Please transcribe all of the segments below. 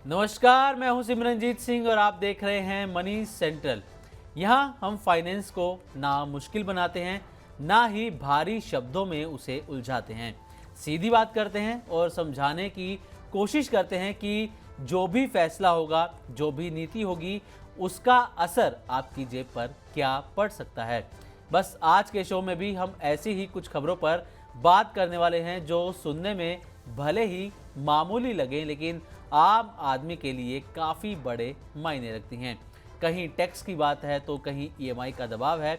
नमस्कार, मैं हूं सिमरनजीत सिंह और आप देख रहे हैं मनी सेंट्रल। यहां हम फाइनेंस को ना मुश्किल बनाते हैं, ना ही भारी शब्दों में उसे उलझाते हैं। सीधी बात करते हैं और समझाने की कोशिश करते हैं कि जो भी फैसला होगा, जो भी नीति होगी, उसका असर आपकी जेब पर क्या पड़ सकता है। बस आज के शो में भी हम ऐसी ही कुछ खबरों पर बात करने वाले हैं जो सुनने में भले ही मामूली लगें, लेकिन आम आदमी के लिए काफ़ी बड़े मायने रखती हैं। कहीं टैक्स की बात है तो कहीं ईएमआई का दबाव है,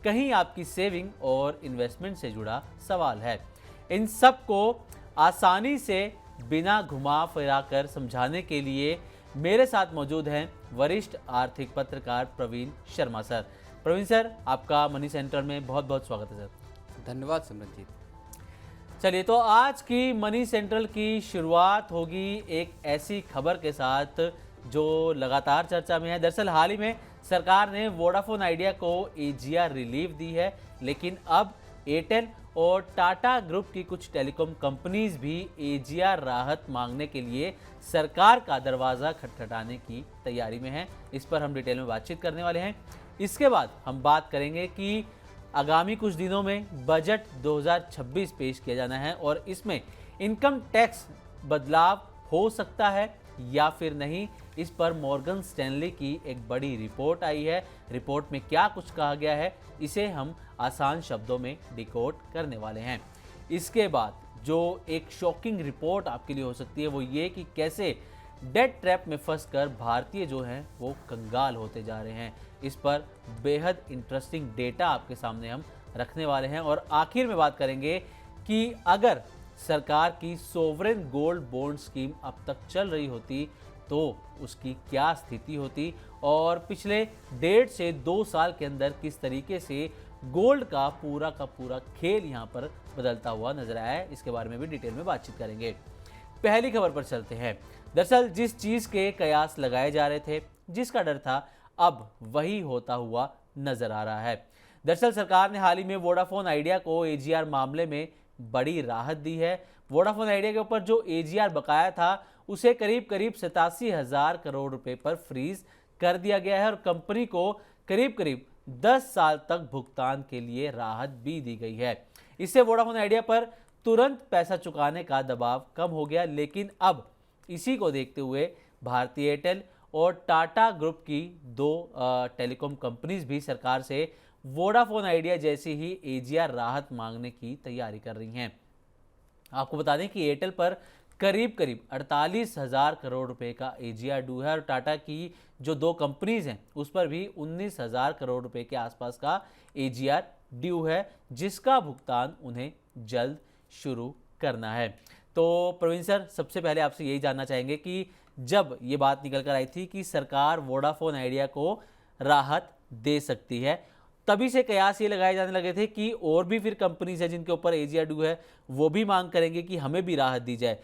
कहीं आपकी सेविंग और इन्वेस्टमेंट से जुड़ा सवाल है। इन सब को आसानी से बिना घुमा फिरा कर समझाने के लिए मेरे साथ मौजूद हैं वरिष्ठ आर्थिक पत्रकार प्रवीण शर्मा सर। प्रवीण सर, आपका मनी सेंट्रल में बहुत बहुत स्वागत है सर। धन्यवाद सिमरनजीत। चलिए, तो आज की मनी सेंट्रल की शुरुआत होगी एक ऐसी खबर के साथ जो लगातार चर्चा में है। दरअसल हाल ही में सरकार ने वोडाफोन आइडिया को एजीआर रिलीफ दी है, लेकिन अब एयरटेल और टाटा ग्रुप की कुछ टेलीकॉम कंपनीज भी एजीआर राहत मांगने के लिए सरकार का दरवाज़ा खटखटाने की तैयारी में है। इस पर हम डिटेल में बातचीत करने वाले हैं। इसके बाद हम बात करेंगे कि आगामी कुछ दिनों में बजट 2026 पेश किया जाना है और इसमें इनकम टैक्स बदलाव हो सकता है या फिर नहीं। इस पर मॉर्गन स्टैनली की एक बड़ी रिपोर्ट आई है। रिपोर्ट में क्या कुछ कहा गया है, इसे हम आसान शब्दों में डिकोड करने वाले हैं। इसके बाद जो एक शॉकिंग रिपोर्ट आपके लिए हो सकती है वो ये कि कैसे डेट ट्रैप में फंसकर भारतीय जो हैं वो कंगाल होते जा रहे हैं। इस पर बेहद इंटरेस्टिंग डेटा आपके सामने हम रखने वाले हैं और आखिर में बात करेंगे कि अगर सरकार की सोवरेन गोल्ड बॉन्ड स्कीम अब तक चल रही होती तो उसकी क्या स्थिति होती और पिछले 1.5 से 2 साल के अंदर किस तरीके से गोल्ड का पूरा खेल यहाँ पर बदलता हुआ नजर आया है। इसके बारे में भी डिटेल में बातचीत करेंगे। पहली खबर पर चलते हैं। दरअसल जिस चीज के कयास लगाए जा रहे थे, जिसका डर था, अब वही होता हुआ नजर आ रहा है। दरअसल सरकार ने हाल ही में वोडाफोन आइडिया को एजीआर मामले में बड़ी राहत दी है। वोडाफोन आइडिया के ऊपर जो एजीआर बकाया था उसे करीब 87,000 करोड़ रुपए पर फ्रीज कर दिया गया है और कंपनी को करीब 10 साल तक भुगतान के लिए राहत भी दी गई है। इससे वोडाफोन आइडिया पर तुरंत पैसा चुकाने का दबाव कम हो गया, लेकिन अब इसी को देखते हुए भारतीय एयरटेल और टाटा ग्रुप की 2 टेलीकॉम कंपनीज भी सरकार से वोडाफोन आइडिया जैसी ही एजीआर राहत मांगने की तैयारी कर रही हैं। आपको बता दें कि एयरटेल पर करीब 48,000 करोड़ रुपए का एजीआर ड्यू है और टाटा की जो 2 कंपनीज हैं उस पर भी 19,000 करोड़ रुपए के आसपास का एजीआर ड्यू है, जिसका भुगतान उन्हें जल्द शुरू करना है। तो प्रवीण सर, सबसे पहले आपसे यही जानना चाहेंगे कि जब ये बात निकल कर आई थी कि सरकार वोडाफोन आइडिया को राहत दे सकती है, तभी से कयास ये लगाए जाने लगे थे कि और भी फिर कंपनीज है जिनके ऊपर एजीआर ड्यू है, वो भी मांग करेंगे कि हमें भी राहत दी जाए।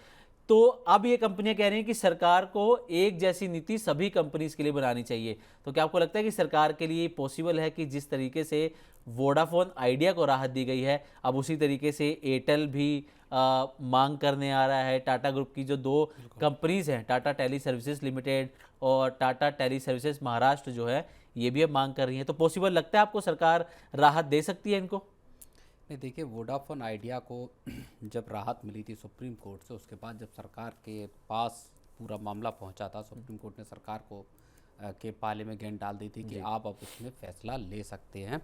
तो अब ये कंपनियां कह रही हैं कि सरकार को एक जैसी नीति सभी कंपनीज के लिए बनानी चाहिए। तो क्या आपको लगता है कि सरकार के लिए पॉसिबल है कि जिस तरीके से वोडाफोन आइडिया को राहत दी गई है, अब उसी तरीके से एयरटेल भी मांग करने आ रहा है? टाटा ग्रुप की जो 2 कंपनीज हैं, टाटा टेली सर्विसेज लिमिटेड और टाटा टेली सर्विसेज महाराष्ट्र जो है, ये भी अब मांग कर रही हैं। तो पॉसिबल लगता है आपको सरकार राहत दे सकती है इनको? नहीं, देखिए, वोडाफोन आइडिया को जब राहत मिली थी सुप्रीम कोर्ट से, उसके बाद जब सरकार के पास पूरा मामला पहुंचा था, सुप्रीम कोर्ट ने सरकार को के पाले में गेंद डाल दी थी कि आप अब उसमें फैसला ले सकते हैं।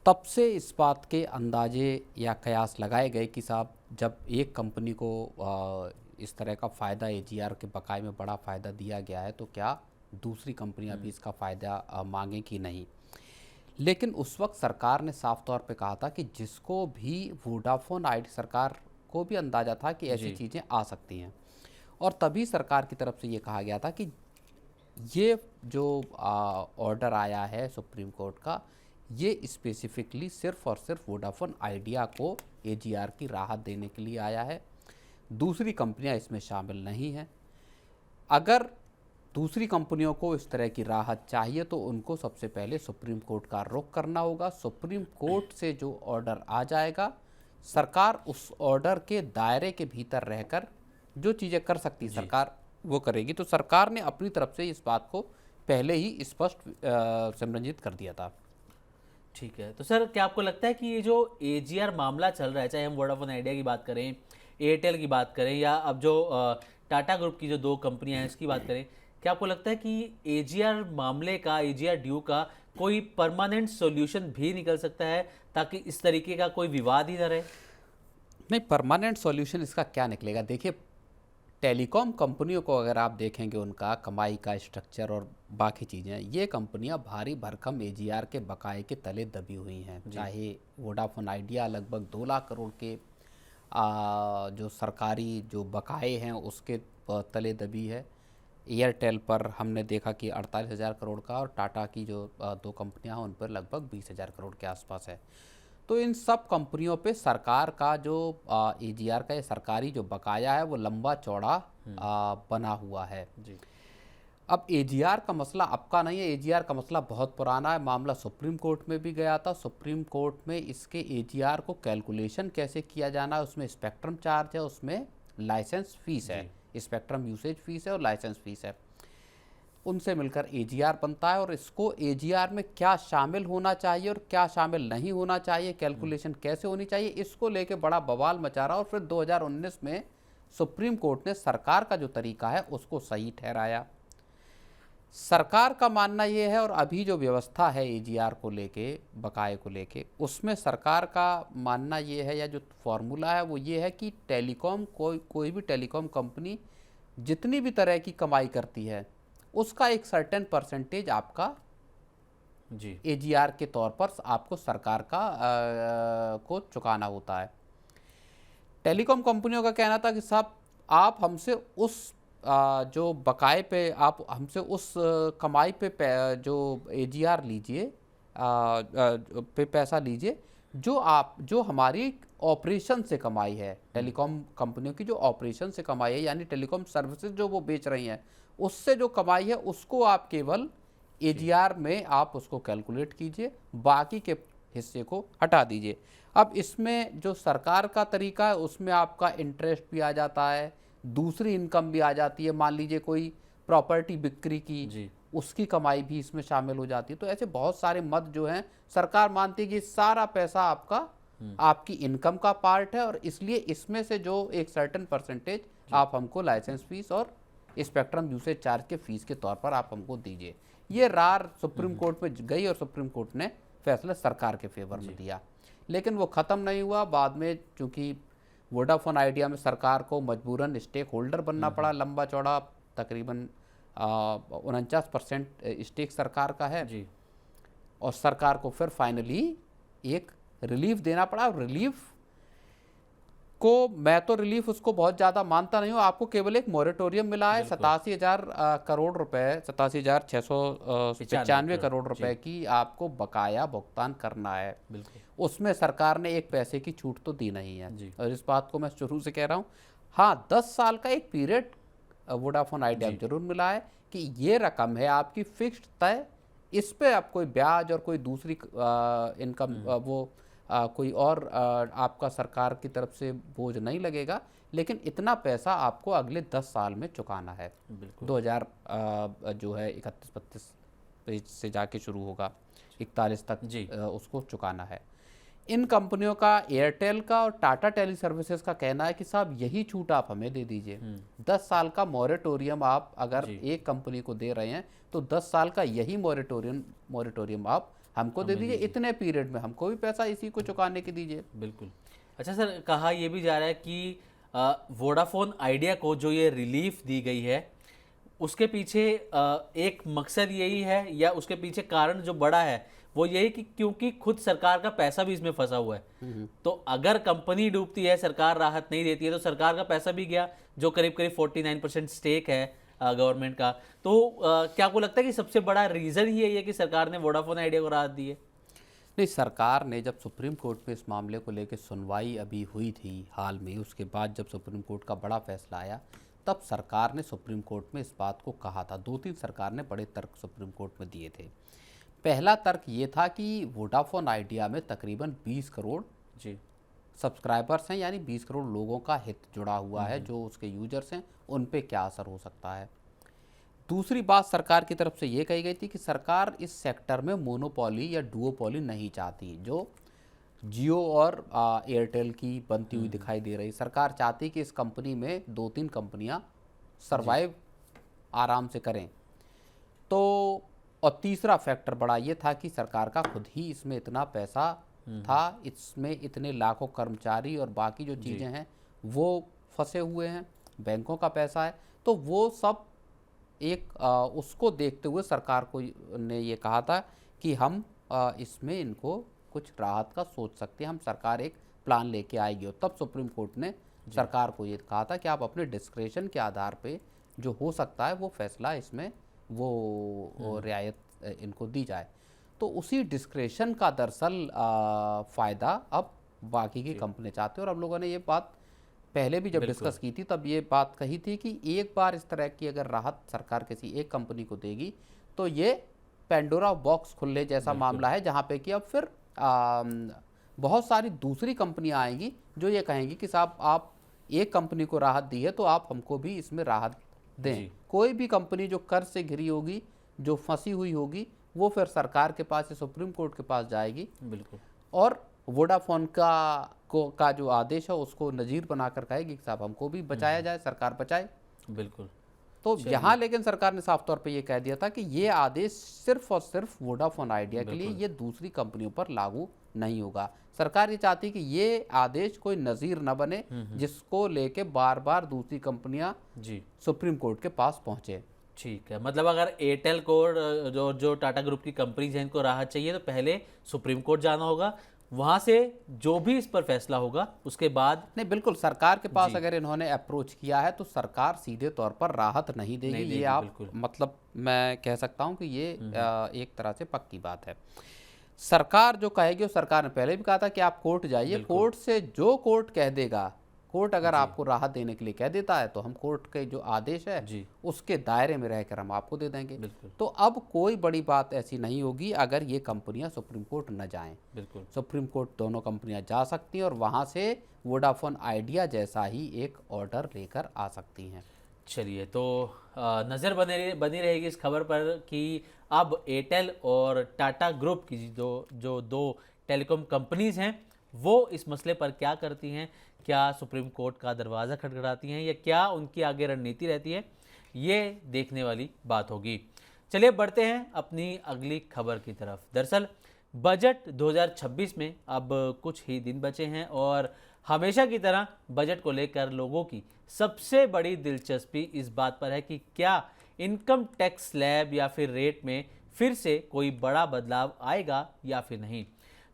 तब से इस बात के अंदाजे या कयास लगाए गए कि साहब, जब एक कंपनी को इस तरह का फ़ायदा एजीआर के बकाये में बड़ा फ़ायदा दिया गया है तो क्या दूसरी कंपनियां भी इसका फ़ायदा मांगें कि नहीं। लेकिन उस वक्त सरकार ने साफ तौर पे कहा था कि जिसको भी वोडाफोन आइडिया, सरकार को भी अंदाज़ा था कि ऐसी चीज़ें आ सकती हैं और तभी सरकार की तरफ से ये कहा गया था कि ये जो ऑर्डर आया है सुप्रीम कोर्ट का, ये स्पेसिफिकली सिर्फ और सिर्फ वोडाफोन आइडिया को एजीआर की राहत देने के लिए आया है। दूसरी कंपनियां इसमें शामिल नहीं हैं। अगर दूसरी कंपनियों को इस तरह की राहत चाहिए तो उनको सबसे पहले सुप्रीम कोर्ट का रुख करना होगा। सुप्रीम कोर्ट से जो ऑर्डर आ जाएगा, सरकार उस ऑर्डर के दायरे के भीतर रहकर जो चीज़ें कर सकती सरकार वो करेगी। तो सरकार ने अपनी तरफ से इस बात को पहले ही स्पष्ट सिमरनजीत कर दिया था। ठीक है, तो सर क्या आपको लगता है कि ये जो एजीआर मामला चल रहा है, चाहे हम वोडाफोन आइडिया की बात करें, एयरटेल की बात करें, या अब जो टाटा ग्रुप की जो दो कंपनियां हैं इसकी बात करें, क्या आपको लगता है कि एजीआर मामले का, एजीआर ड्यू का कोई परमानेंट सॉल्यूशन भी निकल सकता है, ताकि इस तरीके का कोई विवाद ही ना रहे? नहीं, परमानेंट सॉल्यूशन इसका क्या निकलेगा? देखिए, टेलीकॉम कंपनियों को अगर आप देखेंगे, उनका कमाई का स्ट्रक्चर और बाकी चीज़ें, ये कंपनियां भारी भरकम एजीआर के बकाए के तले दबी हुई हैं। चाहे वोडाफोन आइडिया लगभग 2 लाख करोड़ के जो सरकारी जो बकाए हैं उसके तले दबी है। एयरटेल पर हमने देखा कि 48,000 करोड़ का, और टाटा की जो दो कंपनियां हैं उन पर लगभग 20,000 करोड़ के आसपास है। तो इन सब कंपनियों पे सरकार का जो एजीआर का ये सरकारी जो बकाया है वो लंबा चौड़ा बना हुआ है। जी। अब एजीआर का मसला अब का नहीं है, एजीआर का मसला बहुत पुराना है। मामला सुप्रीम कोर्ट में भी गया था। सुप्रीम कोर्ट में इसके एजीआर को कैलकुलेशन कैसे किया जाना है, उसमें स्पेक्ट्रम चार्ज है, उसमें लाइसेंस फीस है, स्पेक्ट्रम यूसेज फीस है और लाइसेंस फीस है, उनसे मिलकर एजीआर बनता है। और इसको एजीआर में क्या शामिल होना चाहिए और क्या शामिल नहीं होना चाहिए, कैलकुलेशन कैसे होनी चाहिए, इसको लेके बड़ा बवाल मचा रहा। और फिर 2019 में सुप्रीम कोर्ट ने सरकार का जो तरीका है उसको सही ठहराया। सरकार का मानना ये है, और अभी जो व्यवस्था है एजीआर को लेके, बकाये को लेके, उसमें सरकार का मानना ये है, या जो फॉर्मूला है वो ये है कि टेलीकॉम कोई भी टेलीकॉम कंपनी जितनी भी तरह की कमाई करती है उसका एक सर्टेन परसेंटेज आपका जी। एजीआर के तौर पर आपको सरकार का को चुकाना होता है। टेलीकॉम कंपनियों का कहना था कि साहब, आप हमसे उस जो बकाए पे, आप हमसे उस कमाई पे जो एजीआर लीजिए, पे पैसा लीजिए जो हमारी ऑपरेशन से कमाई है। टेलीकॉम कंपनियों की जो ऑपरेशन से कमाई है, यानी टेलीकॉम सर्विसेज जो वो बेच रही हैं, उससे जो कमाई है उसको आप केवल एजीआर में आप उसको कैलकुलेट कीजिए, बाकी के हिस्से को हटा दीजिए। अब इसमें जो सरकार का तरीका है उसमें आपका इंटरेस्ट भी आ जाता है, दूसरी इनकम भी आ जाती है। मान लीजिए कोई प्रॉपर्टी बिक्री की, उसकी कमाई भी इसमें शामिल हो जाती है। तो ऐसे बहुत सारे मद जो हैं, सरकार मानती है कि सारा पैसा आपका आपकी इनकम का पार्ट है, और इसलिए इसमें से जो एक सर्टेन परसेंटेज आप हमको लाइसेंस फीस और स्पेक्ट्रम यूसेज चार्ज के फीस के तौर पर आप हमको दीजिए। ये रार सुप्रीम कोर्ट में गई और सुप्रीम कोर्ट ने फैसला सरकार के फेवर में दिया, लेकिन वो ख़त्म नहीं हुआ। बाद में चूंकि वोडाफोन आइडिया में सरकार को मजबूरन स्टेक होल्डर बनना पड़ा, लंबा चौड़ा तकरीबन 49% स्टेक सरकार का है जी। और सरकार को फिर फाइनली एक रिलीफ देना पड़ा। रिलीफ को मैं तो रिलीफ उसको बहुत ज़्यादा मानता नहीं हूँ। आपको केवल एक मोरेटोरियम मिला है 87,000 करोड़ रुपए, 87,695 करोड़ रुपए की आपको बकाया भुगतान करना है। उसमें सरकार ने एक पैसे की छूट तो दी नहीं है, और इस बात को मैं शुरू से कह रहा हूँ। हाँ, 10 साल का एक पीरियड वोडाफोन आइडिया में जरूर मिला है कि ये रकम है आपकी फिक्स्ड तय, इस पे आप कोई ब्याज और कोई दूसरी इनकम कोई और आपका सरकार की तरफ से बोझ नहीं लगेगा, लेकिन इतना पैसा आपको अगले 10 साल में चुकाना है। 2000 जो है 31-32 से जाके शुरू होगा, 41 तक उसको चुकाना है। इन कंपनियों का, एयरटेल का और टाटा टेली सर्विसेज का कहना है कि साहब यही छूट आप हमें दे दीजिए। 10 साल का मोरेटोरियम आप अगर एक कंपनी को दे रहे हैं तो 10 साल का यही मोरेटोरियम आप हमको दे दीजिए, इतने पीरियड में हमको भी पैसा इसी को चुकाने के दीजिए। बिल्कुल। अच्छा सर, कहा यह भी जा रहा है कि वोडाफोन आइडिया को जो ये रिलीफ दी गई है उसके पीछे एक मकसद यही है, या उसके पीछे कारण जो बड़ा है वो यही कि क्योंकि खुद सरकार का पैसा भी इसमें फंसा हुआ है। तो अगर कंपनी डूबती है, सरकार राहत नहीं देती है, तो सरकार का पैसा भी गया, जो करीब करीब 49% स्टेक है गवर्नमेंट का। तो क्या आपको लगता है कि सबसे बड़ा रीज़न ही यही है कि सरकार ने वोडाफोन आइडिया को राहत दी है? नहीं, सरकार ने जब सुप्रीम कोर्ट में इस मामले को लेकर सुनवाई अभी हुई थी हाल में, उसके बाद जब सुप्रीम कोर्ट का बड़ा फैसला आया, तब सरकार ने सुप्रीम कोर्ट में इस बात को कहा था। 2-3 सरकार ने बड़े तर्क सुप्रीम कोर्ट में दिए थे। पहला तर्क ये था कि वोडाफोन आइडिया में तकरीबन 20 करोड़ सब्सक्राइबर्स हैं, यानी 20 करोड़ लोगों का हित जुड़ा हुआ है, जो उसके यूजर्स हैं उन पे क्या असर हो सकता है। दूसरी बात सरकार की तरफ से ये कही गई थी कि सरकार इस सेक्टर में मोनोपोली या डुओपोली नहीं चाहती, जो जियो और एयरटेल की बनती हुई दिखाई दे रही। सरकार चाहती कि इस कंपनी में 2-3 कंपनियां सरवाइव आराम से करें। तो और तीसरा फैक्टर बड़ा ये था कि सरकार का खुद ही इसमें इतना पैसा था, इसमें इतने लाखों कर्मचारी और बाकी जो चीज़ें हैं वो फंसे हुए हैं, बैंकों का पैसा है। तो वो सब एक उसको देखते हुए सरकार को ने ये कहा था कि हम इसमें इनको कुछ राहत का सोच सकते हैं, हम सरकार एक प्लान लेके आएगी। और तब सुप्रीम कोर्ट ने सरकार को ये कहा था कि आप अपने डिस्क्रेशन के आधार पे जो हो सकता है वो फैसला इसमें वो रियायत इनको दी जाए। तो उसी डिस्क्रेशन का दरअसल फ़ायदा अब बाकी की कंपनी चाहते हैं। और हम लोगों ने ये बात पहले भी जब डिस्कस की थी तब ये बात कही थी कि एक बार इस तरह की अगर राहत सरकार किसी एक कंपनी को देगी तो ये पेंडोरा बॉक्स खुलने जैसा मामला है, जहाँ पे कि अब फिर बहुत सारी दूसरी कंपनियां आएंगी जो ये कहेंगी कि साहब आप एक कंपनी को राहत दी है तो आप हमको भी इसमें राहत दें। कोई भी कंपनी जो कर्ज से घिरी होगी, जो फंसी हुई होगी, वो फिर सरकार के पास या सुप्रीम कोर्ट के पास जाएगी। बिल्कुल। और वोडाफोन का जो आदेश है उसको नज़ीर बनाकर कहेगी कि साहब हमको भी बचाया जाए, सरकार बचाए। बिल्कुल। तो यहाँ लेकिन सरकार ने साफ तौर पे ये कह दिया था कि ये आदेश सिर्फ और सिर्फ वोडाफोन आइडिया के लिए, ये दूसरी कंपनियों पर लागू नहीं होगा। सरकार ये चाहती कि ये आदेश कोई नज़ीर न बने जिसको लेके बार बार दूसरी कंपनियां सुप्रीम कोर्ट के पास पहुंचे। ठीक है, मतलब अगर एयरटेल को जो टाटा ग्रुप की कंपनीज हैं इनको राहत चाहिए तो पहले सुप्रीम कोर्ट जाना होगा, वहां से जो भी इस पर फैसला होगा उसके बाद। नहीं, बिल्कुल सरकार के पास अगर इन्होंने अप्रोच किया है तो सरकार सीधे तौर पर राहत नहीं देगी, ये आप मतलब मैं कह सकता हूं कि ये एक तरह से पक्की बात है। सरकार जो कहेगी, सरकार ने पहले भी कहा था कि आप कोर्ट जाइए, कोर्ट से जो कोर्ट कह देगा, कोर्ट अगर आपको राहत देने के लिए कह देता है तो हम कोर्ट के जो आदेश है उसके दायरे में रहकर हम आपको दे देंगे। तो अब कोई बड़ी बात ऐसी नहीं होगी अगर ये कंपनियां सुप्रीम कोर्ट न जाएं। बिल्कुल, सुप्रीम कोर्ट दोनों कंपनियां जा सकती हैं और वहां से वोडाफोन आइडिया जैसा ही एक ऑर्डर लेकर आ सकती हैं। चलिए, तो नज़र बनी रहेगी इस खबर पर कि अब एयरटेल और टाटा ग्रुप की जो दो टेलीकॉम कंपनीज हैं वो इस मसले पर क्या करती हैं, क्या सुप्रीम कोर्ट का दरवाज़ा खटखटाती हैं या क्या उनकी आगे रणनीति रहती है, ये देखने वाली बात होगी। चलिए बढ़ते हैं अपनी अगली खबर की तरफ। दरअसल बजट 2026 में अब कुछ ही दिन बचे हैं और हमेशा की तरह बजट को लेकर लोगों की सबसे बड़ी दिलचस्पी इस बात पर है कि क्या इनकम टैक्स स्लैब या फिर रेट में फिर से कोई बड़ा बदलाव आएगा या फिर नहीं।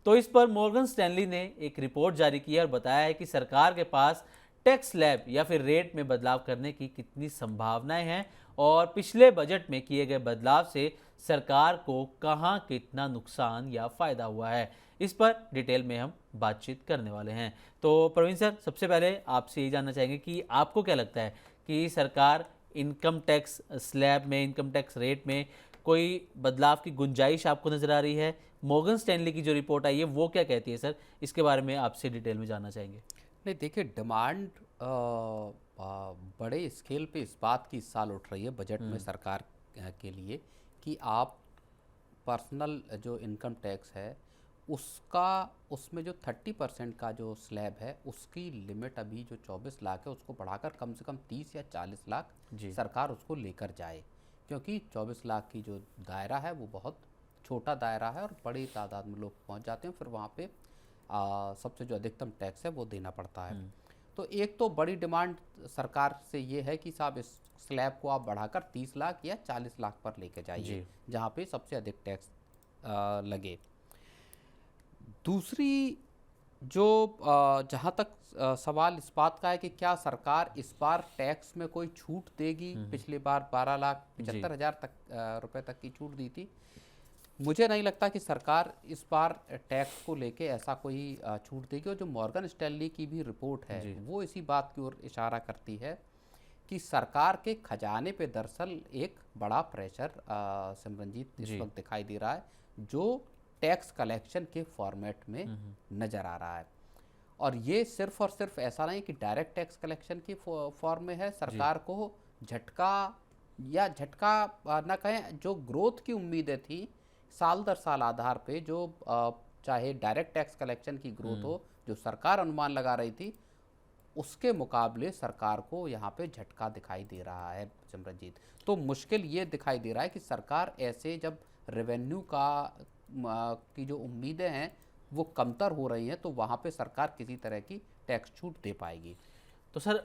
तो इस पर मॉर्गन स्टैनली ने एक रिपोर्ट जारी की है और बताया है कि सरकार के पास टैक्स स्लैब या फिर रेट में बदलाव करने की कितनी संभावनाएं हैं और पिछले बजट में किए गए बदलाव से सरकार को कहां कितना नुकसान या फ़ायदा हुआ है। इस पर डिटेल में हम बातचीत करने वाले हैं। तो प्रवीण सर, सबसे पहले आपसे ये जानना चाहेंगे कि आपको क्या लगता है कि सरकार इनकम टैक्स स्लैब में, इनकम टैक्स रेट में कोई बदलाव की गुंजाइश आपको नज़र आ रही है? मॉर्गन स्टैनली की जो रिपोर्ट आई है वो क्या कहती है सर, इसके बारे में आपसे डिटेल में जानना चाहेंगे। नहीं, देखिए, डिमांड बड़े स्केल पे इस बात की इस साल उठ रही है बजट में सरकार के लिए कि आप पर्सनल जो इनकम टैक्स है उसमें जो 30% का जो स्लैब है उसकी लिमिट अभी जो 24 लाख है उसको बढ़ाकर कम से कम 30 या 40 लाख सरकार उसको लेकर जाए, क्योंकि 24 लाख की जो दायरा है वो बहुत छोटा दायरा है और बड़ी तादाद में लोग पहुंच जाते हैं, फिर वहाँ पे सबसे जो अधिकतम टैक्स है वो देना पड़ता है। तो एक तो बड़ी डिमांड सरकार से ये है कि साहब इस स्लैब को आप बढ़ाकर 30 लाख या 40 लाख पर लेके जाइए, जहाँ पे सबसे अधिक टैक्स लगे। दूसरी जो जहाँ तक सवाल इस बात का है कि क्या सरकार इस बार टैक्स में कोई छूट देगी, पिछली बार 12,75,000 रुपए तक की छूट दी थी। मुझे नहीं लगता कि सरकार इस बार टैक्स को लेके ऐसा कोई छूट देगी। और जो मॉर्गन स्टैनली की भी रिपोर्ट है वो इसी बात की ओर इशारा करती है कि सरकार के खजाने पे दरअसल एक बड़ा प्रेशर सिमरनजीत इस वक्त दिखाई दे रहा है, जो टैक्स कलेक्शन के फॉर्मेट में नज़र आ रहा है। और ये सिर्फ और सिर्फ ऐसा नहीं कि डायरेक्ट टैक्स कलेक्शन की फॉर्म में है, सरकार को झटका या झटका ना कहें, जो ग्रोथ की उम्मीदें थी साल दर साल आधार पे, जो चाहे डायरेक्ट टैक्स कलेक्शन की ग्रोथ हो जो सरकार अनुमान लगा रही थी, उसके मुकाबले सरकार को यहाँ पे झटका दिखाई दे रहा है सिमरनजीत। तो मुश्किल ये दिखाई दे रहा है कि सरकार ऐसे जब रेवेन्यू की जो उम्मीदें हैं वो कमतर हो रही हैं, तो वहाँ पे सरकार किसी तरह की टैक्स छूट दे पाएगी। तो सर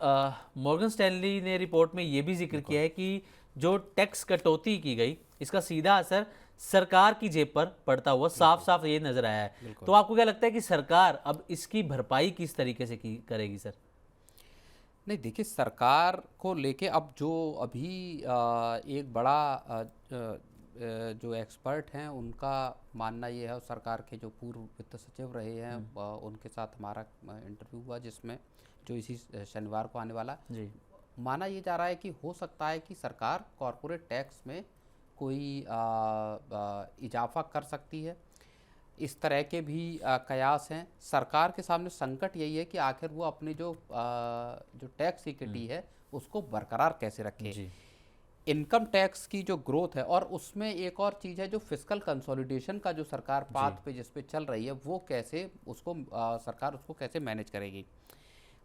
मॉर्गन स्टैनली ने रिपोर्ट में ये भी जिक्र किया है कि जो टैक्स कटौती की गई इसका सीधा असर सरकार की जेब पर पड़ता हुआ साफ साफ ये नजर आया है। तो आपको क्या लगता है कि सरकार अब इसकी भरपाई किस तरीके से करेगी सर? नहीं, देखिए, सरकार को लेके अब जो अभी एक बड़ा जो एक्सपर्ट हैं उनका मानना ये है, और सरकार के जो पूर्व वित्त सचिव रहे हैं उनके साथ हमारा इंटरव्यू हुआ जिसमें जो इसी शनिवार को आने वाला जी, माना ये जा रहा है कि हो सकता है कि सरकार कॉरपोरेट टैक्स में कोई इजाफा कर सकती है। इस तरह के भी कयास हैं। सरकार के सामने संकट यही है कि आखिर वो अपनी जो टैक्स इक्विटी है उसको बरकरार कैसे रखे। जी, इनकम टैक्स की जो ग्रोथ है, और उसमें एक और चीज़ है जो फिस्कल कंसोलिडेशन का जो सरकार पाथ पे जिस पे चल रही है, वो कैसे उसको सरकार उसको कैसे मैनेज करेगी।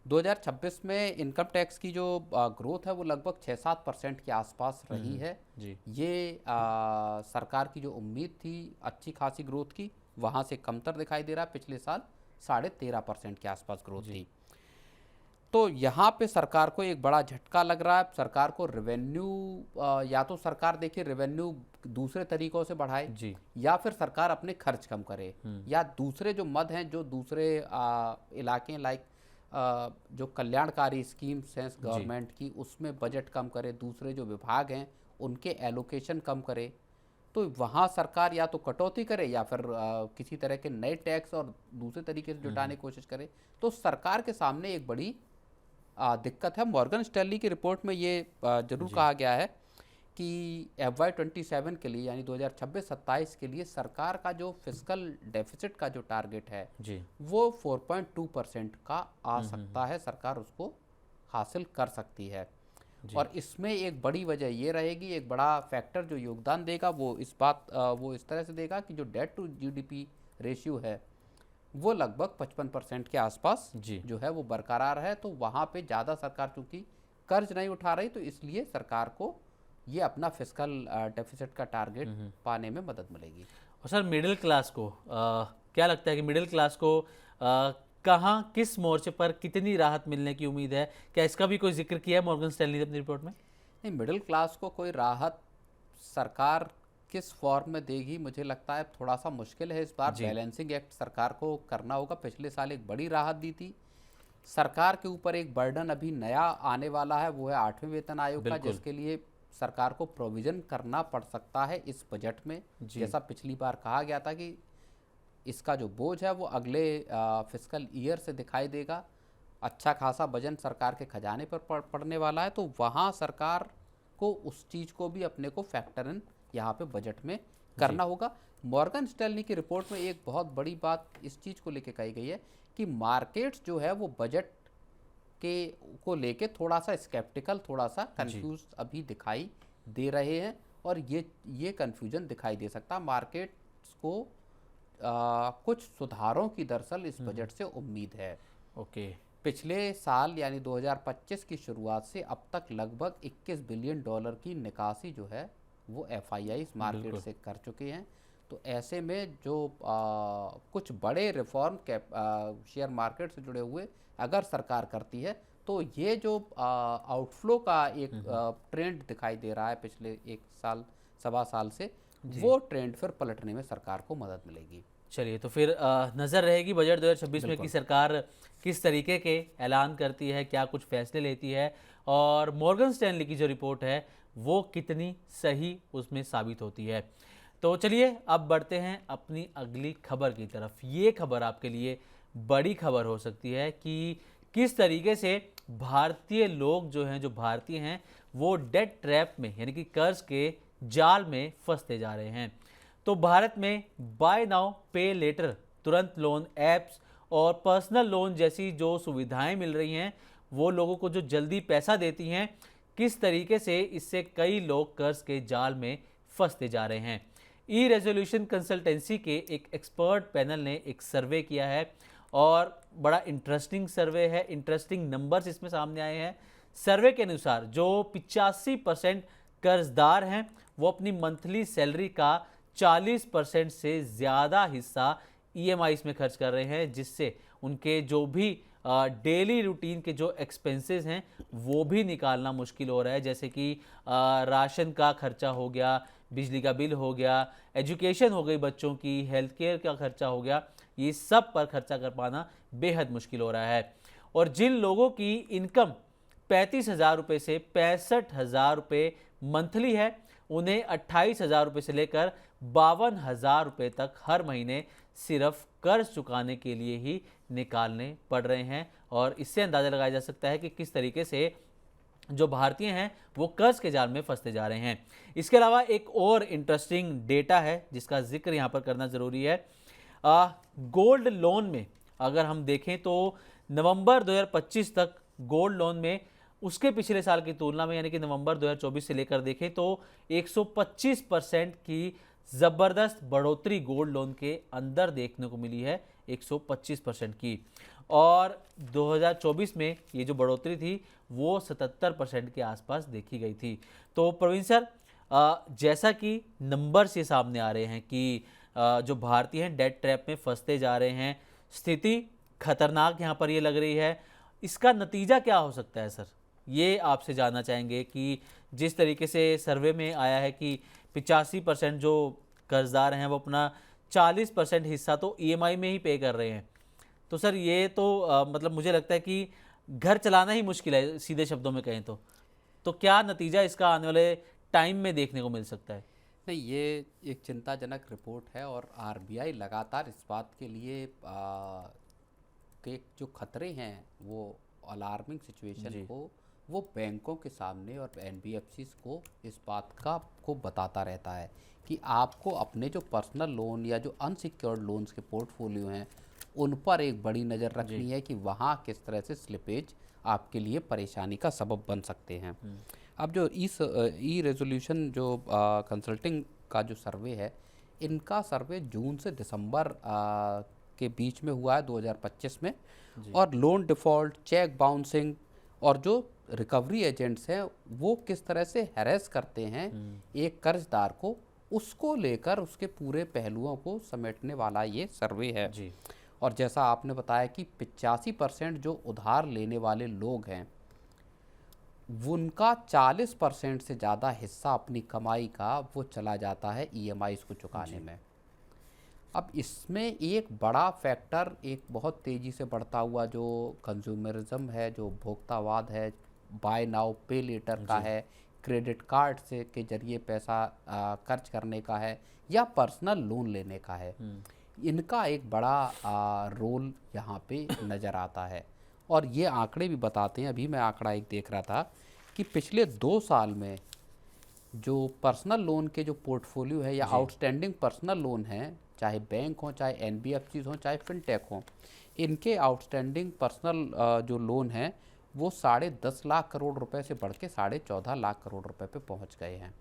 2026 में इनकम टैक्स की जो ग्रोथ है वो लगभग 6-7% के आसपास रही है। जी, ये सरकार की जो उम्मीद थी अच्छी खासी ग्रोथ की, वहाँ से कमतर दिखाई दे रहा है। पिछले साल 13.5% के आसपास ग्रोथ थी। तो यहाँ पे सरकार को एक बड़ा झटका लग रहा है। सरकार को रेवेन्यू, या तो सरकार देखिए रेवेन्यू दूसरे तरीकों से बढ़ाए, जी, या फिर सरकार अपने खर्च कम करे, या दूसरे जो मद हैं, जो दूसरे इलाके लाइक जो कल्याणकारी स्कीम्स हैं गवर्नमेंट की, उसमें बजट कम करे, दूसरे जो विभाग हैं उनके एलोकेशन कम करे। तो वहाँ सरकार या तो कटौती करे या फिर किसी तरह के नए टैक्स और दूसरे तरीके से जुटाने की कोशिश करे। तो सरकार के सामने एक बड़ी दिक्कत है। मॉर्गन स्टैनली की रिपोर्ट में ये जरूर कहा गया है कि FY27 के लिए, यानी 2026-27 के लिए सरकार का जो फिस्कल डेफिसिट का जो टारगेट है जी, वो 4.2% का आ सकता है। सरकार उसको हासिल कर सकती है। और इसमें एक बड़ी वजह ये रहेगी, एक बड़ा फैक्टर जो योगदान देगा वो इस तरह से देगा कि जो डेट टू GDP रेशियो है वो लगभग 55% के आसपास जी, जो है वो बरकरार है। तो वहाँ पे ज़्यादा सरकार चूँकि कर्ज नहीं उठा रही, तो इसलिए सरकार को ये अपना फिस्कल डेफिसिट का टारगेट पाने में मदद मिलेगी। और सर मिडिल क्लास को क्या लगता है कि मिडिल क्लास को कहाँ किस मोर्चे पर कितनी राहत मिलने की उम्मीद है? क्या इसका भी कोई जिक्र किया है मॉर्गन स्टैनली ने अपनी रिपोर्ट में? नहीं, मिडिल क्लास को कोई राहत सरकार किस फॉर्म में देगी, मुझे लगता है थोड़ा सा मुश्किल है। इस बार बैलेंसिंग एक्ट सरकार को करना होगा। पिछले साल एक बड़ी राहत दी थी। सरकार के ऊपर एक बर्डन अभी नया आने वाला है, वो है 8वें वेतन आयोग का, जिसके लिए सरकार को प्रोविजन करना पड़ सकता है इस बजट में। जैसा पिछली बार कहा गया था कि इसका जो बोझ है वो अगले फिस्कल ईयर से दिखाई देगा। अच्छा खासा वजन सरकार के खजाने पर पड़ने वाला है, तो वहाँ सरकार को उस चीज़ को भी अपने को फैक्टर इन यहाँ पे बजट में करना होगा। मॉर्गन स्टैनली की रिपोर्ट में एक बहुत बड़ी बात इस चीज़ को लेके कही गई है कि मार्केट्स जो है वो बजट के को लेके थोड़ा सा स्केप्टिकल, थोड़ा सा कंफ्यूज अभी दिखाई दे रहे हैं, और ये कंफ्यूजन दिखाई दे सकता है। मार्केट्स को कुछ सुधारों की दरअसल इस बजट से उम्मीद है। ओके, पिछले साल यानी 2025 की शुरुआत से अब तक लगभग $21 बिलियन की निकासी जो है वो FIIs मार्केट से कर चुके हैं। तो ऐसे में जो कुछ बड़े रिफॉर्म शेयर मार्केट से जुड़े हुए अगर सरकार करती है, तो ये जो आउटफ्लो का एक ट्रेंड दिखाई दे रहा है पिछले एक साल सवा साल से, वो ट्रेंड फिर पलटने में सरकार को मदद मिलेगी। चलिए, तो फिर नज़र रहेगी बजट 2026 में कि सरकार किस तरीके के ऐलान करती है, क्या कुछ फैसले लेती है, और मॉर्गन स्टैनली की जो रिपोर्ट है वो कितनी सही उसमें साबित होती है। तो चलिए अब बढ़ते हैं अपनी अगली खबर की तरफ। ये खबर आपके लिए बड़ी खबर हो सकती है कि किस तरीके से भारतीय लोग जो हैं, जो भारतीय हैं, वो डेट ट्रैप में यानी कि कर्ज के जाल में फंसते जा रहे हैं। तो भारत में बाय नाउ पे लेटर, तुरंत लोन ऐप्स और पर्सनल लोन जैसी जो सुविधाएं मिल रही हैं वो लोगों को जो जल्दी पैसा देती हैं, किस तरीके से इससे कई लोग कर्ज के जाल में फंसते जा रहे हैं। ई रेजोल्यूशन कंसल्टेंसी के एक एक्सपर्ट पैनल ने एक सर्वे किया है और बड़ा इंटरेस्टिंग सर्वे है, इंटरेस्टिंग नंबर्स इसमें सामने आए हैं। सर्वे के अनुसार जो 85% कर्जदार हैं वो अपनी मंथली सैलरी का 40% से ज़्यादा हिस्सा ईएमआईज़ में खर्च कर रहे हैं, जिससे उनके जो भी डेली रूटीन के जो एक्सपेंसेस हैं वो भी निकालना मुश्किल हो रहा है, जैसे कि राशन का खर्चा हो गया, बिजली का बिल हो गया, एजुकेशन हो गई बच्चों की, हेल्थ केयर का खर्चा हो गया, ये सब पर खर्चा कर पाना बेहद मुश्किल हो रहा है। और जिन लोगों की इनकम 35,000 रुपये से 65,000 रुपये मंथली है, उन्हें 28,000 रुपये से लेकर 52,000 रुपये तक हर महीने सिर्फ कर्ज चुकाने के लिए ही निकालने पड़ रहे हैं। और इससे अंदाज़ा लगाया जा सकता है कि किस तरीके से जो भारतीय हैं वो कर्ज के जाल में फंसते जा रहे हैं। इसके अलावा एक और इंटरेस्टिंग डेटा है जिसका जिक्र यहाँ पर करना ज़रूरी है। गोल्ड लोन में अगर हम देखें तो नवंबर 2025 तक गोल्ड लोन में उसके पिछले साल की तुलना में, यानी कि नवंबर 2024 से लेकर देखें तो 125% की ज़बरदस्त बढ़ोतरी गोल्ड लोन के अंदर देखने को मिली है, 125% की। और 2024 में ये जो बढ़ोतरी थी वो 77% के आसपास देखी गई थी। तो प्रवीण सर, जैसा कि नंबर्स ये सामने आ रहे हैं कि जो भारतीय हैं डेट ट्रैप में फंसते जा रहे हैं, स्थिति खतरनाक यहाँ पर ये लग रही है, इसका नतीजा क्या हो सकता है सर? ये आपसे जानना चाहेंगे कि जिस तरीके से सर्वे में आया है कि 85% जो कर्जदार हैं वो अपना 40% हिस्सा तो ईएमआई में ही पे कर रहे हैं। तो सर ये तो मतलब मुझे लगता है कि घर चलाना ही मुश्किल है, सीधे शब्दों में कहें तो क्या नतीजा इसका आने वाले टाइम में देखने को मिल सकता है? नहीं, ये एक चिंताजनक रिपोर्ट है और आरबीआई लगातार इस बात के लिए के जो खतरे हैं वो अलार्मिंग सिचुएशन को वो बैंकों के सामने और एनबीएफसीज को इस बात को बताता रहता है कि आपको अपने जो पर्सनल लोन या जो अनसिक्योर्ड लोन्स के पोर्टफोलियो हैं उन पर एक बड़ी नज़र रखनी है कि वहाँ किस तरह से स्लिपेज आपके लिए परेशानी का सबब बन सकते हैं। अब जो ई रेजोल्यूशन जो कंसल्टिंग का जो सर्वे है, इनका सर्वे जून से दिसंबर के बीच में हुआ है 2025 में, और लोन डिफ़ॉल्ट, चेक बाउंसिंग और जो रिकवरी एजेंट्स हैं वो किस तरह से हैरेस करते हैं एक कर्जदार को, उसको लेकर उसके पूरे पहलुओं को समेटने वाला ये सर्वे है जी। और जैसा आपने बताया कि 85% जो उधार लेने वाले लोग हैं उनका 40% से ज़्यादा हिस्सा अपनी कमाई का वो चला जाता है ईएमआईज़ को चुकाने में। अब इसमें एक बड़ा फैक्टर, एक बहुत तेज़ी से बढ़ता हुआ जो कंज्यूमरिज्म है, जो उपभोक्तावाद है, बाय नाउ पे लेटर का है, क्रेडिट कार्ड से के जरिए पैसा खर्च करने का है, या पर्सनल लोन लेने का है, इनका एक बड़ा रोल यहाँ पे नज़र आता है। और ये आंकड़े भी बताते हैं, अभी मैं आंकड़ा एक देख रहा था कि पिछले 2 साल में जो पर्सनल लोन के जो पोर्टफोलियो है या आउटस्टैंडिंग पर्सनल लोन हैं, चाहे बैंक हों, चाहे एनबीएफसीज हों, चाहे फिनटेक हों, इनके आउटस्टैंडिंग पर्सनल जो लोन हैं वो 10.5 लाख करोड़ रुपए से बढ़ के 14.5 लाख करोड़ रुपए पे पहुंच गए हैं।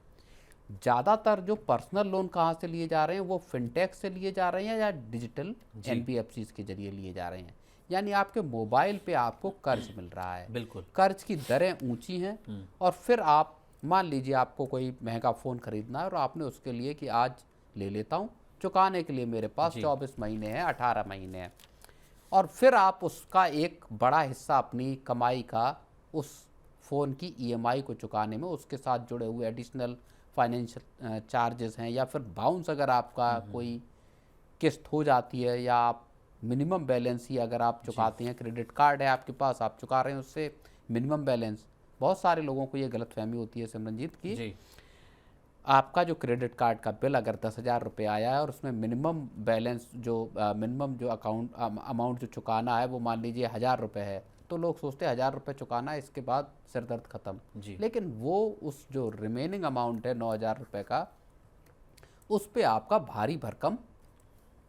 ज़्यादातर जो पर्सनल लोन कहाँ से लिए जा रहे हैं वो फिनटेक से लिए जा रहे हैं या डिजिटल एनबीएफसीज के जरिए लिए जा रहे हैं, यानी आपके मोबाइल पे आपको कर्ज मिल रहा है। बिल्कुल, कर्ज की दरें ऊंची हैं और फिर आप मान लीजिए आपको कोई महंगा फ़ोन खरीदना है और आपने उसके लिए कि आज ले लेता हूँ, चुकाने के लिए मेरे पास 24 महीने हैं, 18 महीने हैं, और फिर आप उसका एक बड़ा हिस्सा अपनी कमाई का उस फ़ोन की ईएमआई को चुकाने में, उसके साथ जुड़े हुए एडिशनल फाइनेंशियल चार्जेस हैं, या फिर बाउंस अगर आपका कोई किस्त हो जाती है, या आप मिनिमम बैलेंस ही अगर आप चुकाते हैं, क्रेडिट कार्ड है आपके पास, आप चुका रहे हैं उससे मिनिमम बैलेंस। बहुत सारे लोगों को ये गलतफहमी होती है सिमरनजीत की आपका जो क्रेडिट कार्ड का बिल अगर 10,000 रुपये आया है और उसमें मिनिमम बैलेंस जो मिनिमम जो अमाउंट जो चुकाना है वो मान लीजिए 1,000 रुपये है, तो लोग सोचते हैं 1,000 रुपये चुकाना है, इसके बाद सिरदर्द ख़त्म। लेकिन वो उस जो रिमेनिंग अमाउंट है 9,000 रुपये का, उस पर आपका भारी भरकम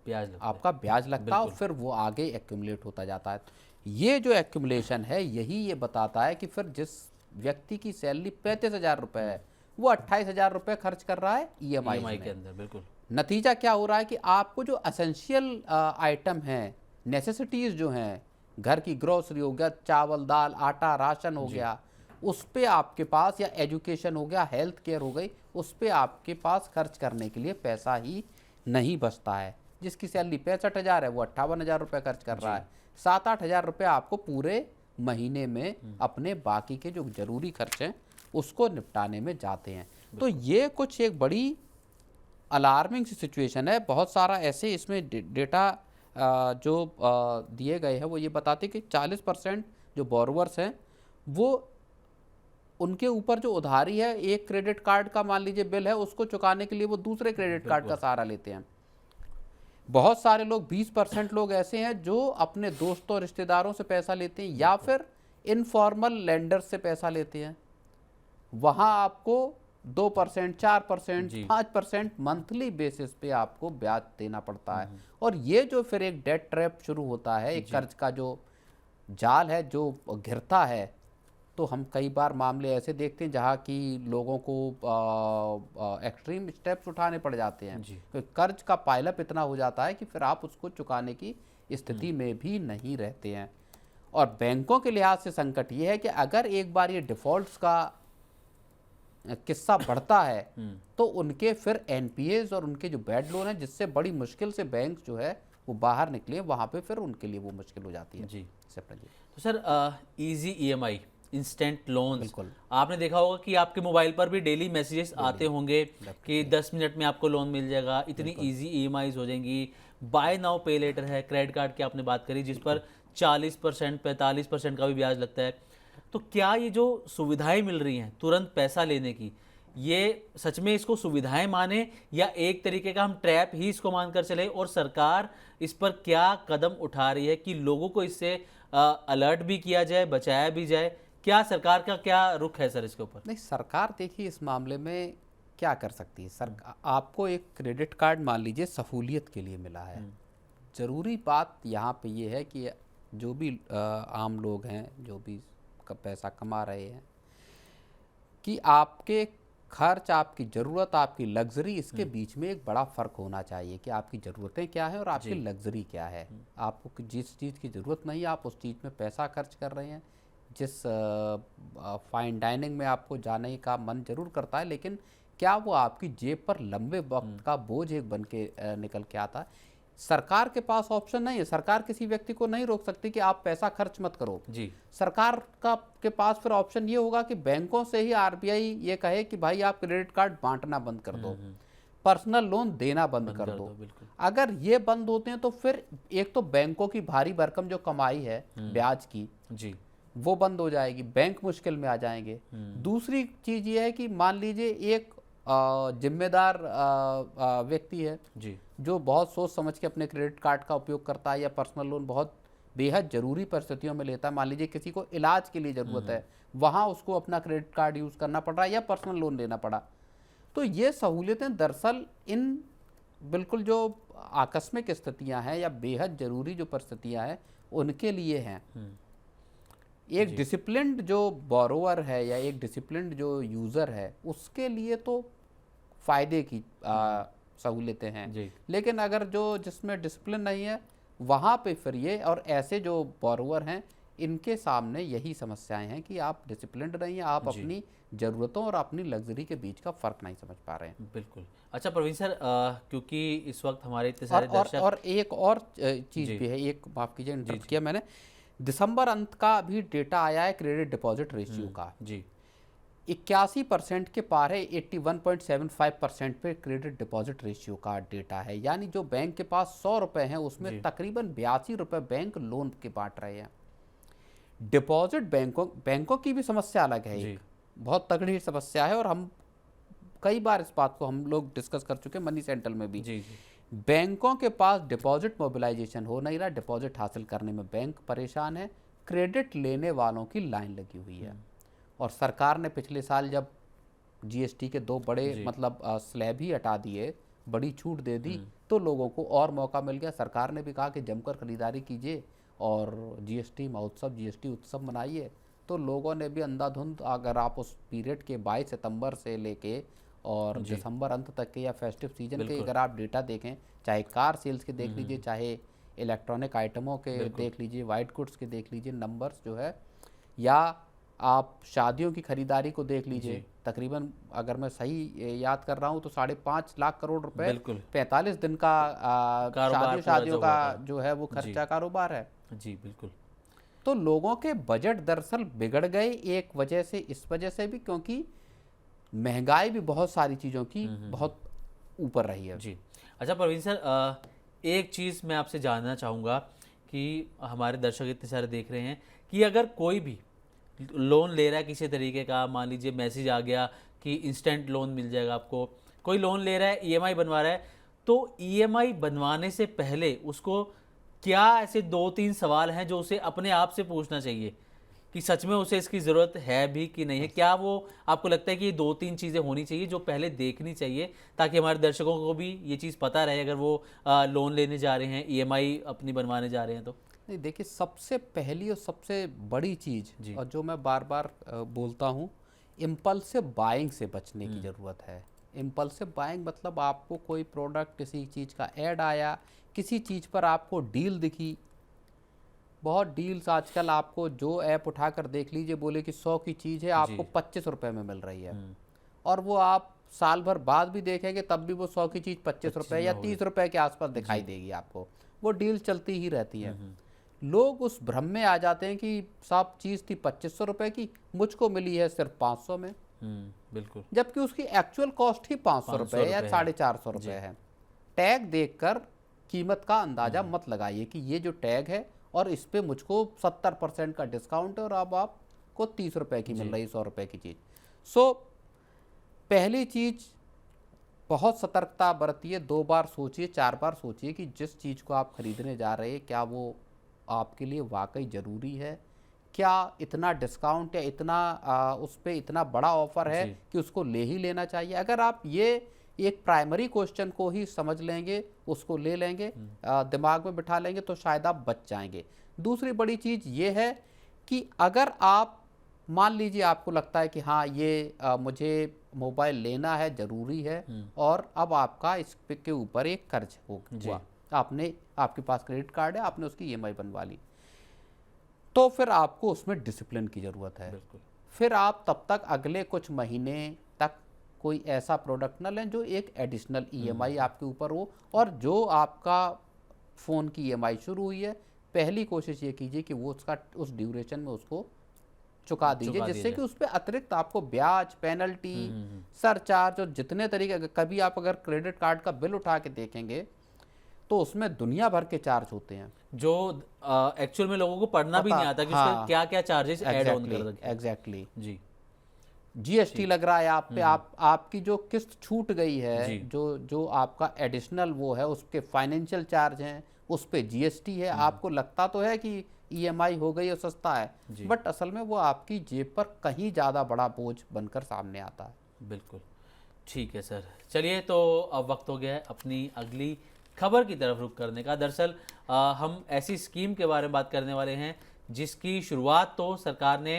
ब्याज लगता है। आपका ब्याज लगता है और फिर वो आगे एक्यूमुलेट होता जाता है। ये जो एक्यूमुलेशन है यही ये बताता है कि फिर जिस व्यक्ति की सैलरी 35,000 रुपये है वो 28,000 रुपये खर्च कर रहा है ईएमआई ईएमआई में। के अंदर, बिल्कुल। नतीजा क्या हो रहा है कि आपको जो असेंशियल आइटम हैं, नेसेसिटीज़ जो हैं, घर की ग्रोसरी हो गया, चावल दाल आटा राशन हो गया, उस पे आपके पास, या एजुकेशन हो गया, हेल्थ केयर हो गई, उस पे आपके पास खर्च करने के लिए पैसा ही नहीं बचता है। जिसकी सैलरी 65,000 है वो 58,000 रुपये खर्च कर रहा है। 7-8 हज़ार रुपये आपको पूरे महीने में अपने बाकी के जो जरूरी खर्च हैं उसको निपटाने में जाते हैं। तो ये कुछ एक बड़ी अलार्मिंग सी सिचुएशन है। बहुत सारा ऐसे इसमें डेटा जो दिए गए हैं वो ये बताते कि 40% जो बोरोवर्स हैं वो उनके ऊपर जो उधारी है, एक क्रेडिट कार्ड का मान लीजिए बिल है, उसको चुकाने के लिए वो दूसरे क्रेडिट कार्ड का सहारा लेते हैं। बहुत सारे लोग 20% लोग ऐसे हैं जो अपने दोस्तों और रिश्तेदारों से पैसा लेते हैं या फिर इनफॉर्मल लेंडर से पैसा लेते हैं। वहाँ आपको 2%, 4%, 5% मंथली बेसिस पे आपको ब्याज देना पड़ता है। और ये जो फिर एक डेट ट्रैप शुरू होता है, एक कर्ज का जो जाल है जो घिरता है, तो हम कई बार मामले ऐसे देखते हैं जहाँ की लोगों को एक्सट्रीम स्टेप्स उठाने पड़ जाते हैं। तो कर्ज का पाइलअप इतना हो जाता है कि फिर आप उसको चुकाने की स्थिति में भी नहीं रहते हैं। और बैंकों के लिहाज से संकट ये है कि अगर एक बार ये डिफ़ॉल्ट्स का किस्सा बढ़ता है तो उनके फिर एनपीएज और उनके जो बैड लोन है, जिससे बड़ी मुश्किल से बैंक जो है वो बाहर निकले, वहाँ पे फिर उनके लिए वो मुश्किल हो जाती है। जी सपना जी। तो sir, easy EMI, instant loans, बिल्कुल। आपने देखा होगा कि आपके मोबाइल पर भी डेली मैसेजेस आते होंगे कि 10 मिनट में आपको लोन मिल जाएगा, इतनी इजी ईएमआईज हो जाएंगी। बाय नाउ पे लेटर है, क्रेडिट कार्ड की आपने बात करी जिस पर 40%, 45% का भी ब्याज लगता है। तो क्या ये जो सुविधाएं मिल रही हैं तुरंत पैसा लेने की, ये सच में इसको सुविधाएं माने या एक तरीके का हम ट्रैप ही इसको मानकर चले, और सरकार इस पर क्या कदम उठा रही है कि लोगों को इससे अलर्ट भी किया जाए, बचाया भी जाए? क्या सरकार का क्या रुख है सर इसके ऊपर? नहीं, सरकार देखिए इस मामले में क्या कर सकती है। सरकार आपको एक क्रेडिट कार्ड मान लीजिए सहूलियत के लिए मिला है। ज़रूरी बात यहाँ पे ये है कि जो भी आम लोग हैं, जो भी पैसा कमा रहे हैं, कि आपके खर्च, आपकी ज़रूरत, आपकी लग्जरी, इसके बीच में एक बड़ा फ़र्क होना चाहिए कि आपकी ज़रूरतें क्या हैं और आपकी लग्जरी क्या है। आपको जिस चीज़ की ज़रूरत नहीं है आप उस चीज़ में पैसा खर्च कर रहे हैं। जिस फाइन डाइनिंग में आपको जाने का मन जरूर करता है, लेकिन क्या वो आपकी जेब पर लंबे वक्त का बोझ एक बन के निकल के आता है? सरकार के पास ऑप्शन नहीं है। सरकार किसी व्यक्ति को नहीं रोक सकती कि आप पैसा खर्च मत करो। जी। सरकार का के पास फिर ऑप्शन ये होगा कि बैंकों से ही आरबीआई ये कहे कि भाई आप क्रेडिट कार्ड बांटना बंद कर दो, पर्सनल लोन देना बंद कर दो। अगर ये बंद होते हैं तो फिर एक तो बैंकों की भारी भरकम जो कमाई है ब्याज की, जी, वो बंद हो जाएगी, बैंक मुश्किल में आ जाएंगे। दूसरी चीज ये है कि मान लीजिए एक जिम्मेदार व्यक्ति है जी, जो बहुत सोच समझ के अपने क्रेडिट कार्ड का उपयोग करता है या पर्सनल लोन बहुत बेहद जरूरी परिस्थितियों में लेता है। मान लीजिए किसी को इलाज के लिए जरूरत है, वहां उसको अपना क्रेडिट कार्ड यूज करना पड़ रहा है या पर्सनल लोन लेना पड़ा। तो ये सहूलियतें दरअसल इन बिल्कुल जो आकस्मिक स्थितियां हैं या बेहद जरूरी जो परिस्थितियां हैं उनके लिए हैं। एक डिसिप्लिन्ड जो बोरोवर है या एक डिसिप्लिन्ड जो यूज़र है उसके लिए तो फ़ायदे की सहूलियतें हैं, लेकिन अगर जो जिसमें डिसिप्लिन नहीं है वहाँ पे फिर ये, और ऐसे जो बोरोवर हैं इनके सामने यही समस्याएं हैं कि आप डिसिप्लिन्ड नहीं हैं, आप अपनी ज़रूरतों और अपनी लग्जरी के बीच का फ़र्क नहीं समझ पा रहे हैं। बिल्कुल। अच्छा प्रवीण सर, क्योंकि इस वक्त हमारे इतने सारे दर्शक, और एक और चीज़ भी है, एक माफ़ कीजिए इंटरप्ट किया मैंने, दिसंबर अंत का भी डेटा आया है क्रेडिट डिपॉजिट रेशियो का जी, 81% के पार है, 81.75% पे क्रेडिट डिपॉजिट रेशियो का डेटा है। यानी जो बैंक के पास 100 रुपए हैं उसमें तकरीबन 82 रुपए बैंक लोन के बांट रहे हैं। डिपॉजिट बैंकों की भी समस्या अलग है, एक बहुत तगड़ी समस्या है, और हम कई बार इस बात को हम लोग डिस्कस कर चुके हैं मनी सेंट्रल में भी। बैंकों के पास डिपॉजिट मोबिलाइजेशन हो नहीं रहा, डिपॉजिट हासिल करने में बैंक परेशान है, क्रेडिट लेने वालों की लाइन लगी हुई है। और सरकार ने पिछले साल जब जीएसटी के 2 बड़े मतलब स्लैब ही हटा दिए, बड़ी छूट दे दी, तो लोगों को और मौका मिल गया। सरकार ने भी कहा कि जमकर खरीदारी कीजिए और जीएसटी महोत्सव, जीएसटी उत्सव मनाइए। तो लोगों ने भी अंधाधुंध, अगर आप उस पीरियड के 22 सितंबर से लेके और जी। दिसंबर अंत तक के या फेस्टिव सीजन के बिल्कुल। अगर आप डेटा देखें, चाहे कार सेल्स के देख लीजिए, चाहे इलेक्ट्रॉनिक आइटमों के बिल्कुल। देख लीजिए, वाइट गुड्स के देख लीजिए, नंबर्स जो है, या आप शादियों की खरीदारी को देख लीजिए, जी। तकरीबन अगर मैं सही याद कर रहा हूँ तो 5.5 लाख करोड़ रुपए बिल्कुल। 45 दिन का कारोबार पूरा शादियों जो का हुआ था। जो है वो जी। खर्चा कारोबार है। जी बिल्कुल। तो लोगों के बजट दरअसल बिगड़ गए एक वजह से, इस वजह से भी क्योंकि महंगाई भी बहुत सारी चीज़ों की बहुत ऊपर रही है। जी। अच्छा प्रवीण सर, एक चीज़ मैं आपसे जानना चाहूँगा कि हमारे दर्शक इतने सारे देख रहे हैं कि अगर कोई भी लोन ले रहा है किसी तरीके का, मान लीजिए मैसेज आ गया कि इंस्टेंट लोन मिल जाएगा आपको, कोई लोन ले रहा है, ईएमआई बनवा रहा है, तो ईएमआई बनवाने से पहले उसको क्या ऐसे 2-3 सवाल हैं जो उसे अपने आप से पूछना चाहिए कि सच में उसे इसकी ज़रूरत है भी कि नहीं है? क्या वो आपको लगता है कि ये 2-3 चीज़ें होनी चाहिए जो पहले देखनी चाहिए ताकि हमारे दर्शकों को भी ये चीज़ पता रहे अगर वो लोन लेने जा रहे हैं, ईएमआई अपनी बनवाने जा रहे हैं तो? नहीं, देखिए, सबसे पहली और सबसे बड़ी चीज़, जी। और जो मैं बार बार बोलता हूँ, इम्पल्सिव बाइंग से बचने की ज़रूरत है। इम्पल्सिव बाइंग मतलब आपको कोई प्रोडक्ट, किसी चीज़ का ऐड आया, किसी चीज़ पर आपको डील दिखी। बहुत डील्स आजकल आपको जो ऐप उठाकर देख लीजिए, बोले कि 100 की चीज़ है, आपको 25 रुपये में मिल रही है, और वो आप साल भर बाद भी देखेंगे तब भी वो 100 की चीज़ 25 रुपये या 30 रुपये के आसपास दिखाई देगी आपको। वो डील चलती ही रहती है। लोग उस भ्रम में आ जाते हैं कि साहब चीज़ थी 2500 रुपये की, मुझको मिली है सिर्फ 500 में, बिल्कुल। जबकि उसकी एक्चुअल कॉस्ट ही 500 रुपये या रुपये है। 450 रुपये है। टैग देखकर कीमत का अंदाज़ा मत लगाइए कि ये जो टैग है और इस पे मुझको 70% का डिस्काउंट है और अब आपको 30 रुपये की मिल रही है 100 रुपये की चीज़। सो पहली चीज़, बहुत सतर्कता बरतिए, 2 बार सोचिए, 4 बार सोचिए कि जिस चीज़ को आप खरीदने जा रहे हैं क्या वो आपके लिए वाकई ज़रूरी है, क्या इतना डिस्काउंट या इतना उस पे इतना बड़ा ऑफर है जी। कि उसको ले ही लेना चाहिए। अगर आप ये एक प्राइमरी क्वेश्चन को ही समझ लेंगे, उसको ले लेंगे, दिमाग में बिठा लेंगे, तो शायद आप बच जाएंगे। दूसरी बड़ी चीज़ ये है कि अगर आप मान लीजिए आपको लगता है कि हाँ ये मुझे मोबाइल लेना है, ज़रूरी है, और अब आपका इस के ऊपर एक कर्ज हुआ, आपके पास क्रेडिट कार्ड है, आपने उसकी ईएमआई बनवा ली, तो फिर आपको उसमें डिसिप्लिन की ज़रूरत है। बिल्कुल। फिर आप तब तक अगले कुछ महीने तक कोई ऐसा प्रोडक्ट न लें जो एक एडिशनल ईएमआई आपके ऊपर हो, और जो आपका फ़ोन की ईएमआई शुरू हुई है, पहली कोशिश ये कीजिए कि वो उसका उस ड्यूरेशन में उसको चुका दीजिए, जिससे कि उस पर अतिरिक्त आपको ब्याज, पेनल्टी, सरचार्ज और जितने तरीके, कभी आप अगर क्रेडिट कार्ड का बिल उठा के देखेंगे तो उसमें दुनिया भर के चार्ज होते हैं जो एक्चुअल में लोगों को पढ़ना भी नहीं आता कि उसके क्या क्या चार्जेस ऐड ऑन कर रखे हैं। एग्जैक्टली। जी। जीएसटी लग रहा है आप पे, आपकी जो किस्त छूट गई है, जो आपका एडिशनल वो है, उस पे फाइनेंशियल चार्ज हैं, उस पे जीएसटी है। आपको लगता तो है कि ईएमआई हो गई और सस्ता है, बट असल में वो आपकी जेब पर कहीं ज़्यादा बड़ा बोझ बनकर सामने आता है। बिल्कुल ठीक है सर। चलिए, तो अब वक्त हो गया है अपनी अगली खबर की तरफ रुख करने का। दरअसल हम ऐसी स्कीम के बारे में बात करने वाले हैं जिसकी शुरुआत तो सरकार ने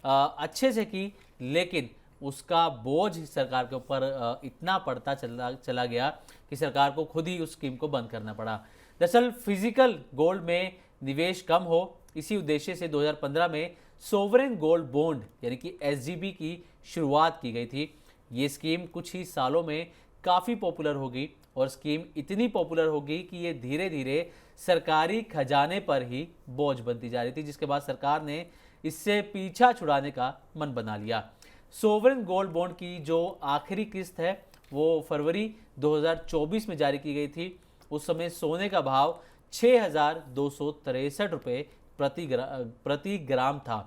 अच्छे से की, लेकिन उसका बोझ सरकार के ऊपर इतना पड़ता चला गया कि सरकार को खुद ही उस स्कीम को बंद करना पड़ा। दरअसल फिजिकल गोल्ड में निवेश कम हो, इसी उद्देश्य से 2015 में सोवरेन गोल्ड बॉन्ड यानी कि एसजीबी की शुरुआत की गई थी। ये स्कीम कुछ ही सालों में काफ़ी पॉपुलर हो गई, और स्कीम इतनी पॉपुलर हो गई कि ये धीरे धीरे सरकारी खजाने पर ही बोझ बनती जा रही थी, जिसके बाद सरकार ने इससे पीछा छुड़ाने का मन बना लिया। सोवरेन गोल्ड बॉन्ड की जो आखिरी किस्त है वो फरवरी 2024 में जारी की गई थी। उस समय सोने का भाव 6,263 रुपये प्रति ग्राम था।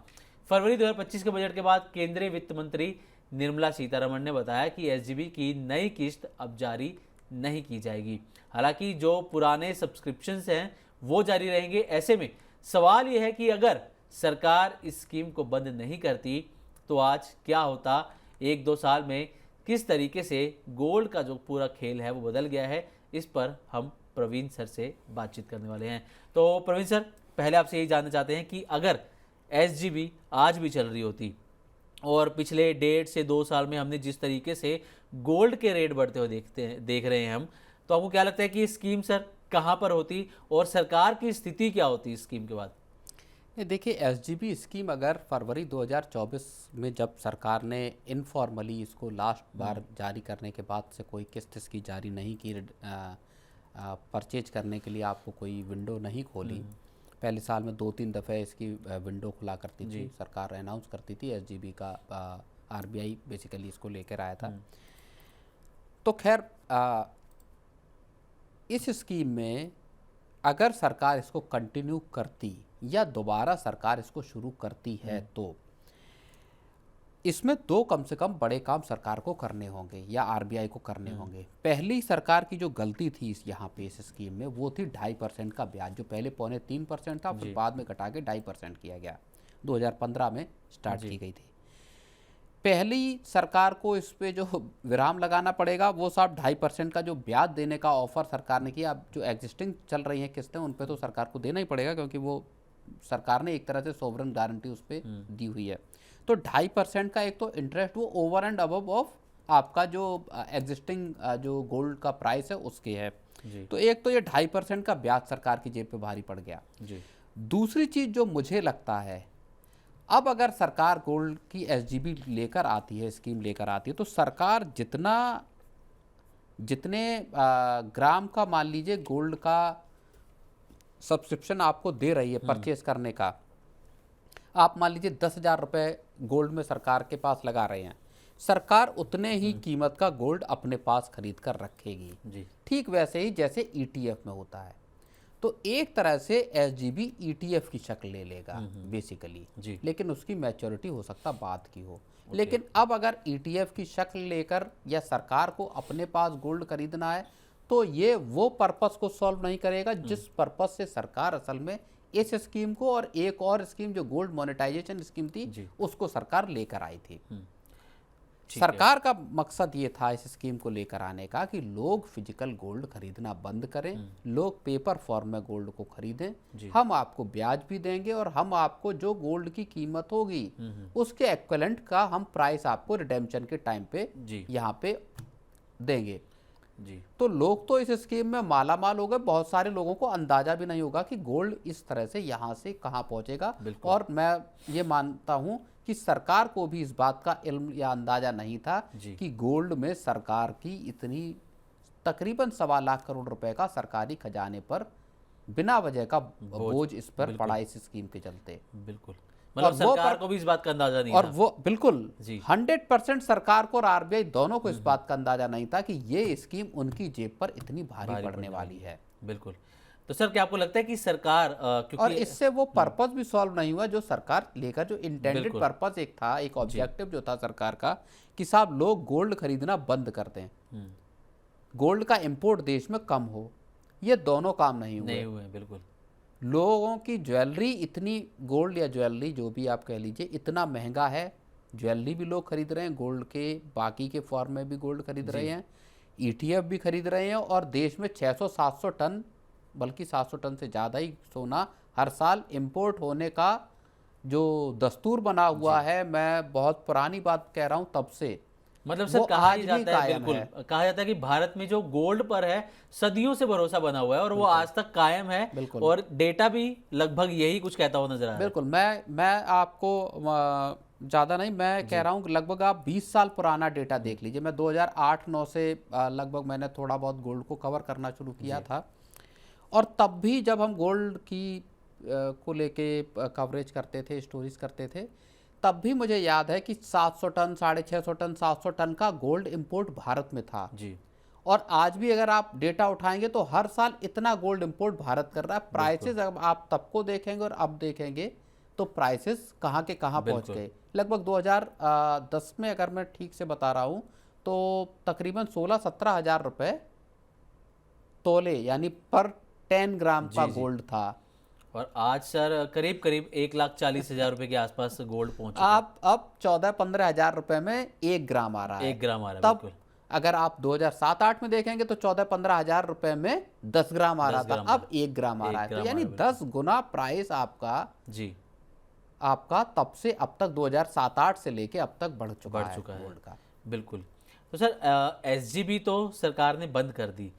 फरवरी 2025 के बजट के बाद केंद्रीय वित्त मंत्री निर्मला सीतारमण ने बताया कि एसजीबी की नई किस्त अब जारी नहीं की जाएगी। हालांकि जो पुराने सब्सक्रिप्शंस हैं वो जारी रहेंगे। ऐसे में सवाल यह है कि अगर सरकार इस स्कीम को बंद नहीं करती तो आज क्या होता। 1-2 साल में किस तरीके से गोल्ड का जो पूरा खेल है वो बदल गया है, इस पर हम प्रवीण सर से बातचीत करने वाले हैं। तो प्रवीण सर, पहले आपसे यही जानना चाहते हैं कि अगर एसजीबी आज भी चल रही होती और पिछले 1.5 से 2 साल में हमने जिस तरीके से गोल्ड के रेट बढ़ते हुए देख रहे हैं हम, तो आपको क्या लगता है कि ये स्कीम सर कहाँ पर होती और सरकार की स्थिति क्या होती इस स्कीम के बाद? ये देखिए, एसजीबी स्कीम अगर फरवरी 2024 में जब सरकार ने इनफॉर्मली इसको लास्ट बार जारी करने के बाद से कोई किस्त इसकी जारी नहीं की, परचेज करने के लिए आपको कोई विंडो नहीं खोली, पहले साल में 2-3 दफ़े इसकी विंडो खुला करती थी, सरकार अनाउंस करती थी, एसजीबी का आरबीआई बेसिकली इसको लेकर आया था। तो खैर इस स्कीम में अगर सरकार इसको कंटिन्यू करती या दोबारा सरकार इसको शुरू करती है तो इसमें 2 कम से कम बड़े काम सरकार को करने होंगे या आरबीआई को करने होंगे। पहली सरकार की जो गलती थी यहाँ पे इस स्कीम में, वो थी 2.5% का ब्याज, जो पहले 2.25% था, फिर बाद में घटा के 2.5% किया गया, 2015 में स्टार्ट की गई थी। पहली सरकार को इस पे जो विराम लगाना पड़ेगा वो साहब 2.5% का जो ब्याज देने का ऑफर सरकार ने किया। अब जो एग्जिस्टिंग चल रही हैं किस्तें, उन पे तो सरकार को देना ही पड़ेगा, क्योंकि वो सरकार ने एक तरह से सोवरेन गारंटी उस पर दी हुई है। तो 2.5% का एक तो इंटरेस्ट वो ओवर एंड अबव ऑफ आपका जो एग्जिस्टिंग जो गोल्ड का प्राइस है उसके है। तो एक तो ये 2.5% का ब्याज सरकार की जेब पे भारी पड़ गया। दूसरी चीज जो मुझे लगता है, अब अगर सरकार गोल्ड की एसजीबी लेकर आती है, स्कीम लेकर आती है, तो सरकार जितने ग्राम का मान लीजिए गोल्ड का सब्सक्रिप्शन आपको दे रही है परचेज करने का, आप मान लीजिए 10,000 रुपये गोल्ड में सरकार के पास लगा रहे हैं, सरकार उतने ही कीमत का गोल्ड अपने पास खरीद कर रखेगी। ठीक वैसे ही जैसे ईटीएफ में होता है। तो एक तरह से एसजीबी ईटीएफ की शक्ल ले लेगा बेसिकली, लेकिन उसकी मैच्योरिटी हो सकता बाद की हो। लेकिन अब अगर ईटीएफ की शक्ल लेकर या सरकार को अपने पास गोल्ड खरीदना है, तो ये वो पर्पस को सॉल्व नहीं करेगा जिस पर्पस से सरकार असल में इस स्कीम को और एक और स्कीम जो गोल्ड मोनेटाइजेशन स्कीम थी उसको सरकार लेकर आई थी। सरकार का मकसद ये था इस स्कीम को लेकर आने का कि लोग फिजिकल गोल्ड खरीदना बंद करें, लोग पेपर फॉर्म में गोल्ड को खरीदें, हम आपको ब्याज भी देंगे और हम आपको जो गोल्ड की कीमत होगी उसके इक्विवेलेंट का हम प्राइस आपको रिडेम्पशन के टाइम पे यहाँ पे देंगे। तो लोग तो इस स्कीम में माला माल हो गए, बहुत सारे लोगों को अंदाजा भी नहीं होगा कि गोल्ड इस तरह से यहाँ से कहाँ पहुँचेगा। और मैं ये मानता हूँ कि सरकार को भी इस बात का इल्म या अंदाजा नहीं था कि गोल्ड में सरकार की इतनी तकरीबन 1.25 लाख करोड़ रुपए का सरकारी खजाने पर बिना वजह का बोझ इस पर पड़ा इस स्कीम के चलते। बिल्कुल, मतलब सरकार को भी इस बात का अंदाजा नहीं और था। वो बिल्कुल 100% सरकार को और आरबीआई दोनों को इस बात का अंदाजा नहीं था कि ये स्कीम उनकी जेब पर इतनी भारी पड़ने वाली है। बिल्कुल। तो सर, क्या आपको लगता है कि सरकार क्योंकि और इससे वो पर्पस भी सॉल्व नहीं हुआ जो सरकार लेकर, जो इंटेंडेड पर्पस एक था, एक ऑब्जेक्टिव जो था सरकार का कि साहब लोग गोल्ड खरीदना बंद कर दें, गोल्ड का इंपोर्ट देश में कम हो, ये दोनों काम नहीं हुए। बिल्कुल। लोगों की ज्वेलरी इतनी, गोल्ड या ज्वेलरी जो भी आप कह लीजिए, इतना महंगा है, ज्वेलरी भी लोग खरीद रहे हैं, गोल्ड के बाकी के फॉर्म में भी गोल्ड खरीद रहे हैं, ईटीएफ भी खरीद रहे हैं, और देश में 600-700 टन, बल्कि 700 टन से ज़्यादा ही सोना हर साल इंपोर्ट होने का जो दस्तूर बना हुआ है, मैं बहुत पुरानी बात कह रहा हूँ तब से, मतलब सर कहा जाता है, बिल्कुल कहा जाता है कि भारत में जो गोल्ड पर है सदियों से भरोसा बना हुआ है और वो आज तक कायम है, और डेटा भी लगभग यही कुछ कहता हुआ नजर आ रहा है। बिल्कुल, मैं आपको ज़्यादा नहीं, मैं कह रहा हूँ लगभग आप 20 साल पुराना डेटा देख लीजिए। मैं 2008-9 से लगभग मैंने थोड़ा बहुत गोल्ड को कवर करना शुरू किया था, और तब भी जब हम गोल्ड की को लेके कवरेज करते थे, स्टोरीज करते थे, तब भी मुझे याद है कि 700 टन, 650 टन, 700 टन का गोल्ड इंपोर्ट भारत में था और आज भी अगर आप डेटा उठाएंगे तो हर साल इतना गोल्ड इंपोर्ट भारत कर रहा है। प्राइसेस आप तब को देखेंगे और अब देखेंगे तो प्राइसेस कहाँ के कहाँ पहुँच गए। लगभग 2010 में अगर मैं ठीक से बता रहा हूँ तो तकरीबन 16-17 हज़ार रुपये तोले यानी पर 10 ग्राम का गोल्ड था, और आज सर करीब करीब 1,40,000 रुपए के आसपास गोल्ड पहुंच आप अब 14-15 हज़ार रुपए में 1 ग्राम आ रहा है। 1 ग्राम आ रहा है। तब बिल्कुल। अगर आप 2007-8 में देखेंगे तो 14-15 हज़ार रुपए में 10 ग्राम आ रहा 10 था, ग्राम अब 1 ग्राम आ रहा है। तो यानी ग्राम आ रहा है, 10 गुना प्राइस जी आपका तब से अब तक 2007-8 से लेके अब तक बढ़ चुका बढ़ है चुका है, गोल्ड का। बिल्कुल। तो सर एसजीबी तो सरकार ने बंद कर दी,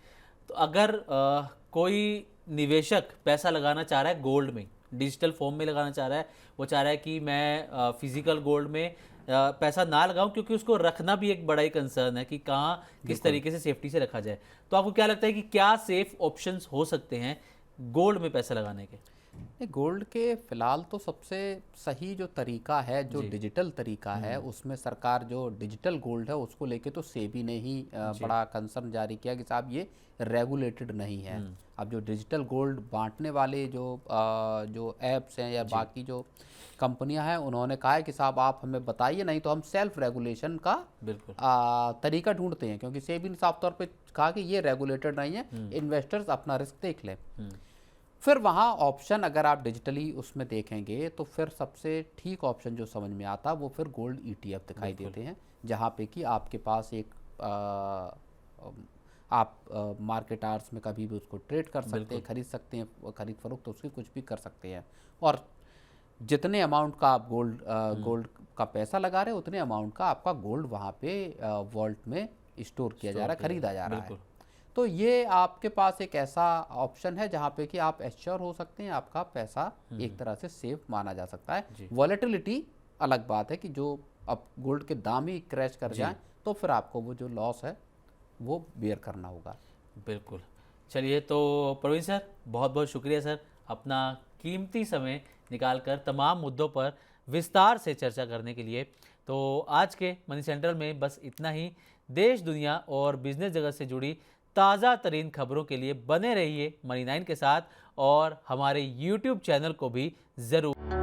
तो अगर कोई निवेशक पैसा लगाना चाह रहा है गोल्ड में, डिजिटल फॉर्म में लगाना चाह रहा है, वो चाह रहा है कि मैं फिजिकल गोल्ड में पैसा ना लगाऊं, क्योंकि उसको रखना भी एक बड़ा ही कंसर्न है कि कहाँ किस तरीके से सेफ्टी से रखा जाए, तो आपको क्या लगता है कि क्या सेफ ऑप्शंस हो सकते हैं गोल्ड में पैसा लगाने के? गोल्ड के फिलहाल तो सबसे सही जो तरीका है, जो डिजिटल तरीका है, उसमें सरकार जो डिजिटल गोल्ड है उसको लेके तो सेबी ने ही बड़ा कंसर्न जारी किया कि साहब ये रेगुलेटेड नहीं है। अब जो डिजिटल गोल्ड बांटने वाले जो ऐप्स हैं या बाकी जो कंपनियां हैं, उन्होंने कहा है कि साहब आप हमें बताइए, नहीं तो हम सेल्फ रेगुलेशन का बिल्कुल तरीका ढूंढते हैं, क्योंकि सेबी ने साफ तौर पे कहा कि ये रेगुलेटेड नहीं है, इन्वेस्टर्स अपना रिस्क देख लें। फिर वहाँ ऑप्शन अगर आप डिजिटली उसमें देखेंगे तो फिर सबसे ठीक ऑप्शन जो समझ में आता है वो फिर गोल्ड ETF दिखाई देते हैं, जहाँ पे कि आपके पास एक आप मार्केट आवर्स में कभी भी उसको ट्रेड कर सकते हैं, खरीद सकते हैं, खरीद फरोख्त तो उसकी कुछ भी कर सकते हैं, और जितने अमाउंट का आप गोल्ड का पैसा लगा रहे हैं उतने अमाउंट का आपका गोल्ड वहाँ पे वॉल्ट में स्टोर किया जा रहा है, खरीदा जा रहा है। तो ये आपके पास एक ऐसा ऑप्शन है जहाँ पे कि आप एश्योर हो सकते हैं, आपका पैसा एक तरह से सेफ माना जा सकता है। वॉलेटिलिटी अलग बात है कि जो अब गोल्ड के दाम ही क्रैश कर जाए तो फिर आपको वो जो लॉस है वो बेयर करना होगा। बिल्कुल। चलिए, तो प्रवीण सर बहुत बहुत शुक्रिया सर, अपना कीमती समय निकालकर तमाम मुद्दों पर विस्तार से चर्चा करने के लिए। तो आज के मनी सेंट्रल में बस इतना ही। देश, दुनिया और बिजनेस जगत से जुड़ी ताज़ा तरीन खबरों के लिए बने रहिए मनी 9 के साथ, और हमारे YouTube चैनल को भी ज़रूर